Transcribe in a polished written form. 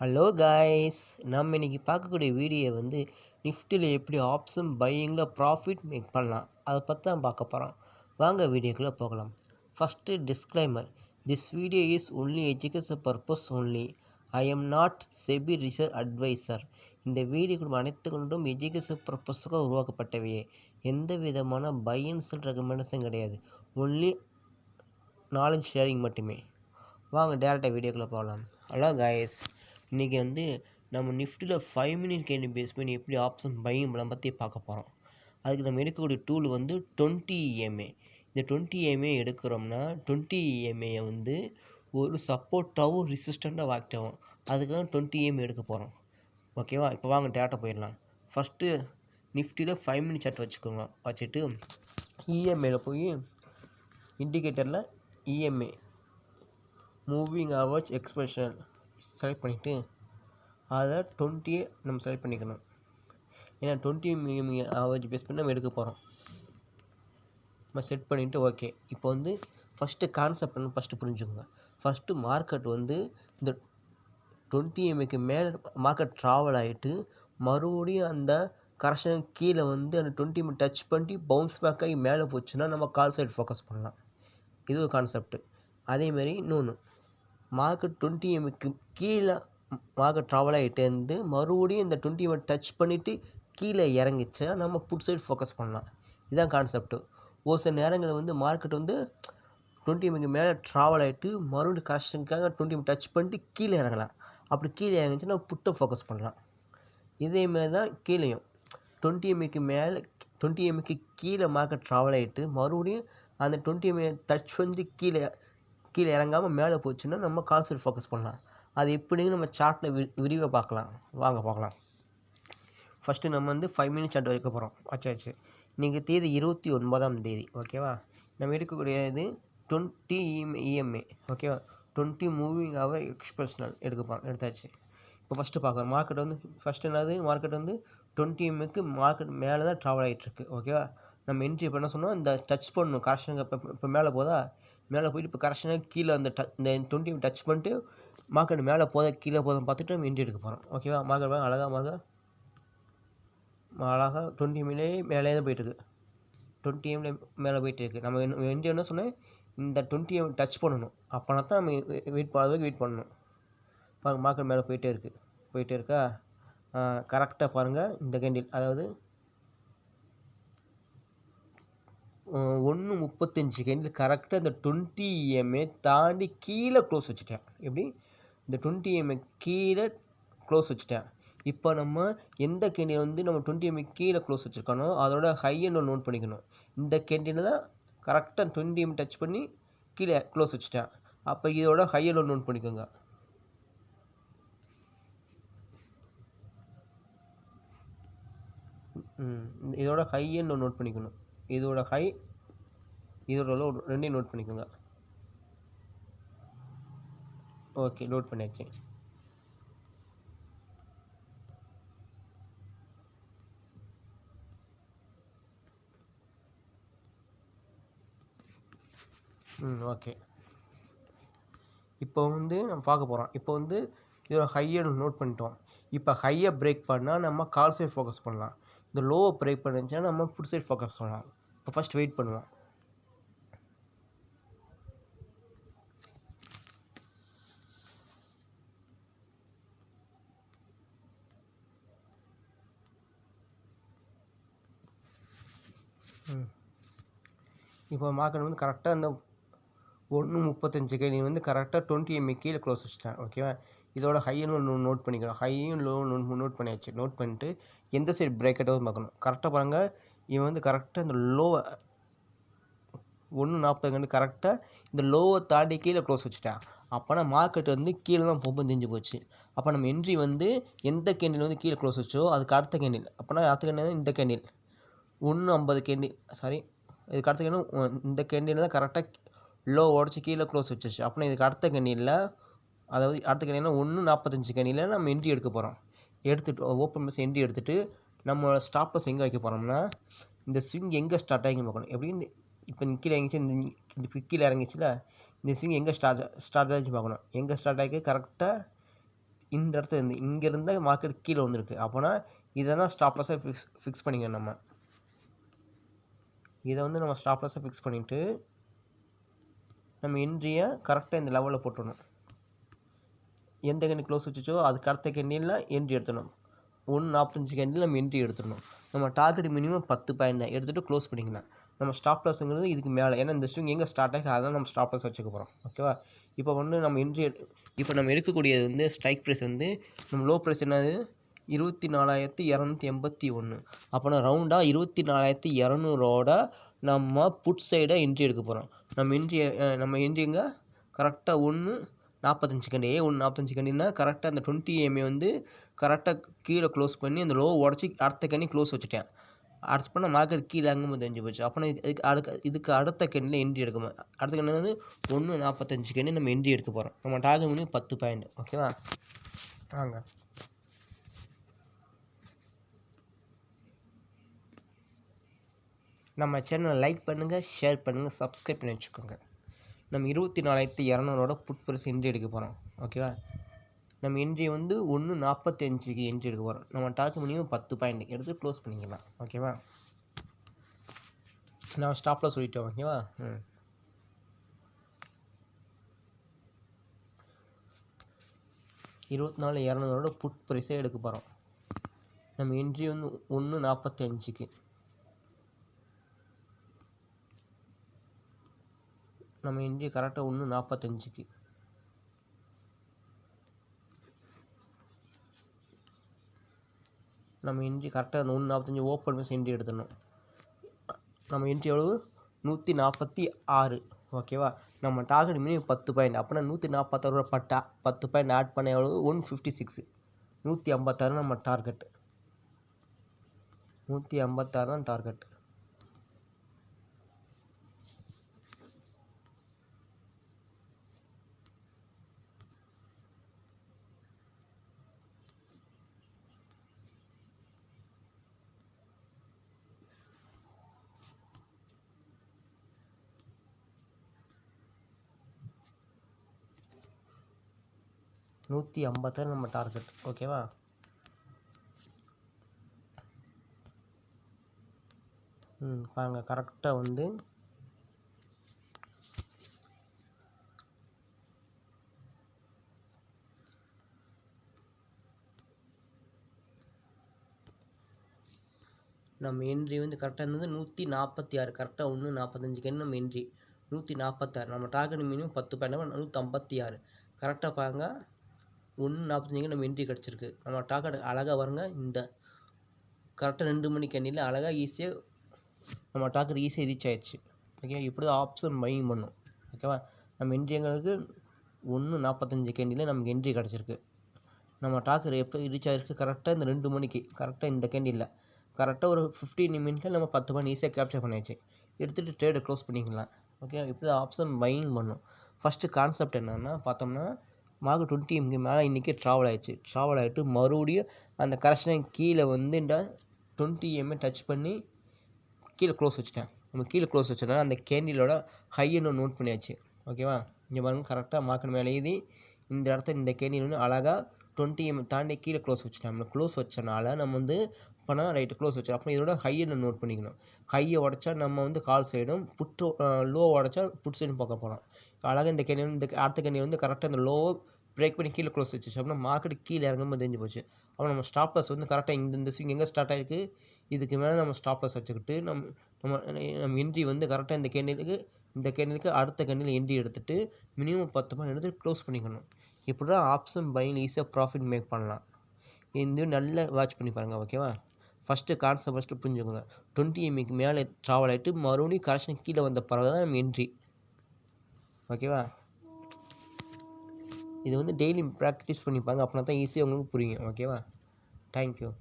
Hello guys, நம்ம இன்னைக்கு பார்க்கக்கூடிய வீடியோ வந்து நிஃப்டியில் எப்படி ஆப்ஷன் பையிங்கில் ப்ராஃபிட் மேக் பண்ணலாம் அதை பற்றி தான் பார்க்க போகிறோம். வாங்க வீடியோக்குள்ளே போகலாம். First disclaimer, this video is only education purpose only. I am not SEBI research advisor. இந்த வீடியோக்கள் அனைத்து கொண்டும் எஜுகேஷன் பர்பஸுக்காக உருவாக்கப்பட்டவையே. எந்த விதமான பை அண்ட் செல் ரெக்கமெண்டேஷன் கிடையாது, ஒன்லி நாலேஜ் ஷேரிங் மட்டுமே. வாங்க டேரெக்டாக வீடியோக்குள்ளே போகலாம். ஹலோ காய்ஸ், இன்றைக்கி வந்து நம்ம நிஃப்டியில் 5 மினிட் கேண்டில் பேஸ் பண்ணி எப்படி ஆப்ஷன் பையிங் பலம் பற்றி பார்க்க போகிறோம். அதுக்கு நம்ம எடுக்கக்கூடிய டூல் வந்து 20 EMA. இந்த 20 EMA எடுக்கிறோம்னா 20 EMA வந்து ஒரு சப்போர்ட்டாகவும் ரெசிஸ்டண்ட்டாக ஆக்ட் ஆகும். அதுக்காக 20 EMA எடுக்க போகிறோம். ஓகேவா? இப்போ வாங்க டேரெக்டாக போயிடலாம். ஃபஸ்ட்டு நிஃப்டியில் 5 மினிட் சார்ட் வச்சுக்கோங்க. வச்சுட்டு இஎம்ஏயில் போய் இண்டிகேட்டரில் EMA moving average expression select பண்ணிவிட்டு அதை 20 நம்ம செலக்ட் பண்ணிக்கணும். ஏன்னா 20 ஆவரேஜ் பேஸ் பண்ணி நம்ம எடுக்க போகிறோம். நம்ம செட் பண்ணிவிட்டு ஓகே. இப்போ வந்து ஃபஸ்ட்டு கான்செப்ட் வந்து ஃபஸ்ட்டு புரிஞ்சுக்கோங்க. ஃபஸ்ட்டு மார்க்கெட் வந்து இந்த 20 EMAக்கு மேலே மார்க்கெட் ட்ராவல் ஆகிட்டு மறுபடியும் அந்த கரெக்ஷன் கீழே வந்து அந்த 20 EMA டச் பண்ணி பவுன்ஸ் பேக் ஆகி மேலே போச்சுன்னா நம்ம கால் சைடு ஃபோக்கஸ் பண்ணலாம். இது ஒரு கான்செப்ட்டு. அதேமாரி இன்னொன்று, மார்க்கெட் 20 EMAக்கு கீழே மார்க்கெட் ட்ராவல் ஆகிட்டே இருந்து மறுபடியும் இந்த 20 EMA டச் பண்ணிவிட்டு கீழே இறங்கிச்சா நம்ம புட் சைடு ஃபோக்கஸ் பண்ணலாம். இதுதான் கான்செப்ட்டு. ஒரு சில நேரங்களில் வந்து மார்க்கெட் வந்து 20 EMAக்கு மேலே ட்ராவல் ஆகிட்டு மறுபடியும் கரெக்ஷனுக்காக 20 EMA டச் பண்ணிட்டு கீழே இறங்கலாம். அப்படி கீழே இறங்கிச்சுன்னா நம்ம புட்டை ஃபோக்கஸ் பண்ணலாம். இதேமாரி தான் கீழேயும் 20 EMAக்கு மேலே 20 EMAக்கு கீழே மார்க்கெட் ட்ராவல் ஆகிட்டு மறுபடியும் அந்த 20 EMA டச் பண்ணி கீழே இறங்காமல் மேலே போச்சுன்னா நம்ம கால் சைடு ஃபோக்கஸ் பண்ணலாம். அது எப்படின்னு நம்ம சார்ட்டில் விரிவாக பார்க்கலாம். வாங்க பார்க்கலாம். ஃபஸ்ட்டு நம்ம வந்து 5 மினிட் சார்ட் வைக்க போகிறோம். வச்சாச்சு. இன்றைக்கி தேதி 29ஆம் தேதி. ஓகேவா? நம்ம எடுக்கக்கூடியது 20 EMA. ஓகேவா? 20 மூவிங் ஆவர் எக்ஸ்பிரஷனல் எடுத்தாச்சு. இப்போ ஃபஸ்ட்டு பார்க்குறோம். மார்க்கெட் வந்து ஃபஸ்ட்டு என்னது, மார்க்கெட் வந்து 20 EMAக்கு மார்க்கெட் மேலே தான் ட்ராவல் ஆகிட்டுருக்கு. ஓகேவா? நம்ம என்ட்ரி இப்போ என்ன சொன்னோம், இந்த டச் பண்ணணும் கரெக்ஷனுக்கு. இப்போ மேலே போதா, மேலே போயிட்டு இப்போ கரெக்ஷனாக கீழே அந்த இந்த 20 டச் பண்ணிட்டு மார்க்கெட் மேலே போதா கீழே போதும் பார்த்துட்டு நம்ம என்ட்ரி எடுக்க போகிறோம். ஓகேவா? மார்க்கெட் அழகாக 20 மேலே தான் போயிட்டுருக்கு. 20 EMA மேலே போயிட்டு இருக்குது. நம்ம என்ட்ரி என்ன சொன்னேன், இந்த 20 EMA டச் பண்ணணும். அப்போனா தான் நம்ம வெயிட் பண்ணணும். பாருங்கள், மார்க்கெட் மேலே போயிட்டே இருக்கா. கரெக்டாக பாருங்கள், இந்த கேண்டில் அதாவது 1:35 கேண்டில் கரெக்டாக இந்த 20 EMA தாண்டி கீழே க்ளோஸ் வச்சுட்டேன். எப்படி? இந்த 20 EMA கீழே க்ளோஸ் வச்சுட்டேன். இப்போ நம்ம எந்த கேண்டில் வந்து நம்ம 20 EMA கீழே க்ளோஸ் வச்சுருக்கனோ அதோட ஹை எண்ட் நோட் பண்ணிக்கணும். இந்த கேண்டில் தான் கரெக்டாக 20 EMA டச் பண்ணி கீழே க்ளோஸ் வச்சுட்டேன். அப்போ இதோட ஹை எண்ட் நோட் பண்ணிக்கோங்க. இதோட ஹை எண்ட் நோட் பண்ணிக்கணும். இதோட ஹை, இதோட லோ ரெண்டையும் நோட் பண்ணிக்கோங்க. ஓகே, நோட் பண்ணியாச்சு. ஓகே. இப்போ வந்து நம்ம பார்க்க போகிறோம். இப்போ வந்து இதோட ஹையை நோட் பண்ணிட்டோம். இப்போ ஹையை பிரேக் பண்ணால் நம்ம கால் சைடு ஃபோக்கஸ் பண்ணலாம். இந்த லோவை பிரேக் பண்ணிச்சுன்னா நம்ம புட் சைடு ஃபோக்கஸ் பண்ணலாம். இப்போ ஃபஸ்ட் வெயிட் பண்ணுவோம். இப்போ மார்க்கெட் வந்து கரெக்டாக இந்த 1:35 கேணி வந்து கரெக்டாக 20 EMA கீழே க்ளோஸ் வச்சுட்டேன். ஓகேவா? இதோட ஹையும் நோட் பண்ணிக்கணும். ஹையும் லோ நோட் பண்ணியாச்சு. நோட் பண்ணிட்டு எந்த சைடு பிரேக் அவுட் பார்க்கணும். கரெக்டாக பாருங்கள், இவன் வந்து கரெக்டாக இந்த லோவை 1:40 கண்டு கரெக்டாக இந்த லோவை தாண்டி கீழே க்ளோஸ் வச்சுட்டேன். அப்போனா மார்க்கெட் வந்து கீழே தான் போகும் தெரிஞ்சு போச்சு. அப்போ நம்ம என்ட்ரி வந்து எந்த கேண்டில் வந்து கீழே க்ளோஸ் வச்சோ அதுக்கு அடுத்த கேண்டில். அப்போனா அடுத்த கேண்டில் இந்த கேண்டில் 1:50 கேண்டில், சாரி, இதுக்கு அடுத்த கேண்டில் இந்த கேண்டில் தான் கரெக்டாக லோ உடச்சி கீழே க்ளோஸ் வச்சிருச்சு. அப்படின்னா இதுக்கு அடுத்த கேண்டில், அதாவது அடுத்த கேண்டில்னா 1:45 கேண்டில் நம்ம என்ட்ரி எடுக்க போகிறோம். எடுத்துகிட்டு ஓப்பன் ப்ளஸ் என்ட்ரி எடுத்துகிட்டு நம்ம ஸ்டாப் லாஸ் எங்கே வைக்க போகிறோம்னா, இந்த ஸ்விங் எங்கே ஸ்டார்ட் ஆகி பார்க்கணும். எப்படி இப்போ கீழே இறங்கிச்சு, இந்த கீழே இறங்கிச்சுல, இந்த ஸ்விங் எங்கே ஸ்டார்ட் ஆகிச்சு பார்க்கணும். எங்கே ஸ்டார்ட் ஆகி கரெக்டாக இந்த இடத்துல இருந்து இங்கேருந்து மார்க்கெட் கீழே வந்திருக்கு. அப்போனா இதை தான் ஸ்டாப் லாஸாக ஃபிக்ஸ் பண்ணிக்கணும். நம்ம இதை வந்து நம்ம ஸ்டாப் லாஸாக ஃபிக்ஸ் பண்ணிவிட்டு நம்ம என்ட்ரியை கரெக்டாக இந்த லெவலில் போட்டுடணும். எந்த கேண்டில் க்ளோஸ் வச்சுச்சோ அதுக்கு அடுத்த கேண்டில் என்ட்ரி எடுத்துடணும். 1.45 கேண்டில் நம்ம என்ட்ரி எடுத்துடணும். நம்ம டார்கெட் மினிமம் 10 பாயிண்ட் எடுத்துகிட்டு க்ளோஸ் பண்ணிக்கலாம். நம்ம ஸ்டாப் லாஸுங்கிறது இதுக்கு மேலே, ஏன்னா இந்த ஸ்விங் எங்கே ஸ்டார்ட் ஆகி அதான் நம்ம ஸ்டாப் லாஸ் வச்சுக்க போகிறோம். ஓகேவா? இப்போ வந்து நம்ம என்ட்ரி இப்போ நம்ம எடுக்கக்கூடியது வந்து ஸ்ட்ரைக் ப்ரைஸ் வந்து நம்ம லோ ப்ரைஸ் என்னது 24,281. அப்போனா ரவுண்டாக 24,200 நம்ம புட் சைடை என்ட்ரி எடுக்க போகிறோம். நம்ம என்ட்ரிங்க கரெக்டாக 1.45 கேண்டி 1.45 கேண்டினா கரெக்டாக அந்த 20 EMA வந்து கரெக்டாக கீழே க்ளோஸ் பண்ணி அந்த லோ உடச்சி அடுத்த கேண்டி க்ளோஸ் வச்சுட்டேன். அடுத்து பண்ணால் மார்க்கெட் கீழே அங்கும்போது தெரிஞ்சு போச்சு. அப்போ இதுக்கு அடுத்த கேண்டில் என்ட்ரி எடுக்கணும். அடுத்த கேண்டில் வந்து 1.45 கேண்டி நம்ம என்ட்ரி எடுக்க போகிறோம். நம்ம டார்கெட் பண்ணி 10 பாயிண்ட். ஓகேவா? வாங்க நம்ம சேனலை லைக் பண்ணுங்கள், ஷேர் பண்ணுங்கள், சப்ஸ்கிரைப் பண்ணி வச்சுக்கோங்க. நம்ம 24,200 புட் ப்ரைஸ் என்ட்ரி எடுக்க போகிறோம். ஓகேவா? நம்ம என்ட்ரி வந்து 1.45க்கு என்ட்ரி எடுக்க போகிறோம். நம்ம டார்கெட் மினிமம் 10 பாயிண்ட் எடுத்து க்ளோஸ் பண்ணிக்கலாம். ஓகேவா? நான் ஸ்டாப்பில் சொல்லிட்டோம். ஓகேவா? 24,200 புட் ப்ரைஸே எடுக்க போகிறோம். நம்ம என்ட்ரி வந்து 1.45க்கு. நம்ம என்ட்ரி கரெக்டாக 1.45க்கு. நம்ம என்ட்ரி கரெக்டாக அந்த 1.45 ஓப்பன் பேஸ் என்ட்ரி எடுத்துடணும். நம்ம என்ட்ரி எவ்வளவு 146. ஓகேவா? நம்ம டார்கெட் மினிமம் 10 பாயிண்ட். அப்போனா 146 பட்டா 10 பாயிண்ட் ஆட் பண்ண எவ்வளவு 156. 156 நம்ம டார்கெட். 156 தான் டார்கெட். நம்ம டார்கெட். ஓகேவா? பாருங்க கரெக்டாக வந்து நம்ம என்ட்ரி வந்து கரெக்டாக இருந்தது 146. கரெக்டாக 1.45 நம்ம என்ட்ரி 146. நம்ம டார்கெட் மினிமம் 10 பாயிண்ட் 156. கரெக்டாக பாருங்க 1.45 நம்ம என்ட்ரி கிடச்சிருக்கு. நம்ம டார்கெட் அழகாக வருங்க. இந்த கரெக்டாக 2 மணி கேண்டில் அழகாக ஈஸியாக நம்ம டார்கெட் ஈஸியாக ரீச் ஆயிடுச்சு. ஓகே, இப்படி தான் ஆப்ஷன் பையிங் பண்ணும். ஓகேவா? நம்ம என்ட்ரி எங்களுக்கு 1.45 கேண்டில் நமக்கு என்ட்ரி கிடச்சிருக்கு. நம்ம டார்கெட் எப்போ ரீச் ஆகிருக்கு கரெக்டாக இந்த 2 மணிக்கு. கரெக்டாக இந்த கேண்டில் கரெக்டாக ஒரு 15 மினிட்ஸில் நம்ம 10 பாயிண்ட் ஈஸியாக கேப்சர் பண்ணியாச்சு. எடுத்துகிட்டு ட்ரேடை க்ளோஸ் பண்ணிக்கலாம். ஓகே, இப்படி தான் ஆப்ஷன் பையிங் பண்ணும். ஃபஸ்ட்டு கான்செப்ட் என்னென்னா பார்த்தோம்னா மார்க்கெட் 20 MA மேலே இன்றைக்கி ட்ராவல் ஆகிட்டு மறுபடியும் அந்த கரெக்ஷன் கீழே வந்து இந்த 20 MA டச் பண்ணி கீழே க்ளோஸ் வச்சுட்டேன். நம்ம கீழே க்ளோஸ் வச்சோன்னா அந்த கேண்டிலோட ஹையை நோட் பண்ணியாச்சு. ஓகேவா? இங்கே பாருங்க கரெக்டாக மார்க்கெட் மேலே எழுதி இந்த இடத்த இந்த கேண்டில் வந்து அழகாக 20 MA தாண்டி கீழே க்ளோஸ் வச்சுட்டேன். நம்ம க்ளோஸ் வச்சனால நம்ம வந்து பண்ணால் ரைட்டு க்ளோஸ் வச்சோம். அப்போ இதோட ஹையை நோட் பண்ணிக்கணும். ஹையை உடச்சா நம்ம வந்து கால் சைடும், புட்டு லோ உடச்சா புட் சைடும் பார்க்க போகிறோம். அழகாக இந்த கேண்டில் இந்த அடுத்த கேண்டில் வந்து கரெக்டாக இந்த லோவை பிரேக் பண்ணி கீழே க்ளோஸ் வச்சு அப்படின்னா மார்க்கெட் கீழே இறங்கும்போது தெரிஞ்சு போச்சு. அப்போ நம்ம ஸ்டாப் லாஸ் வந்து கரெக்டாக இந்த ஸ்விங் எங்கே ஸ்டார்ட் ஆகிருக்கு இதுக்கு மேலே நம்ம ஸ்டாப் லாஸ் வச்சுக்கிட்டு நம்ம என்ட்ரி வந்து கரெக்டாக இந்த கேண்டிலுக்கு அடுத்த கேண்டில் என்ட்ரி எடுத்துகிட்டு மினிமம் 10 பாயிண்ட் எடுத்து க்ளோஸ் பண்ணிக்கணும். இப்படி தான் ஆப்ஷன் பையிங் ஈஸியாக ப்ராஃபிட் மேக் பண்ணலாம். இந்த நல்லா வாட்ச் பண்ணி பாருங்கள். ஓகேவா? ஃபஸ்ட்டு கான்செப்ட் புரிஞ்சுக்கோங்க. 20 MAக்கு மேலே ட்ராவல் ஆகிட்டு மறுபடியும் கரெக்ஷன் கீழே வந்த பிறகு தான் நம்ம என்ட்ரி. ஓகேவா? இது வந்து டெய்லி ப்ராக்டிஸ் பண்ணிப்பாங்க. அப்படின்னா தான் ஈஸியாக உங்களுக்கு புரியும். ஓகேவா? தேங்க்யூ.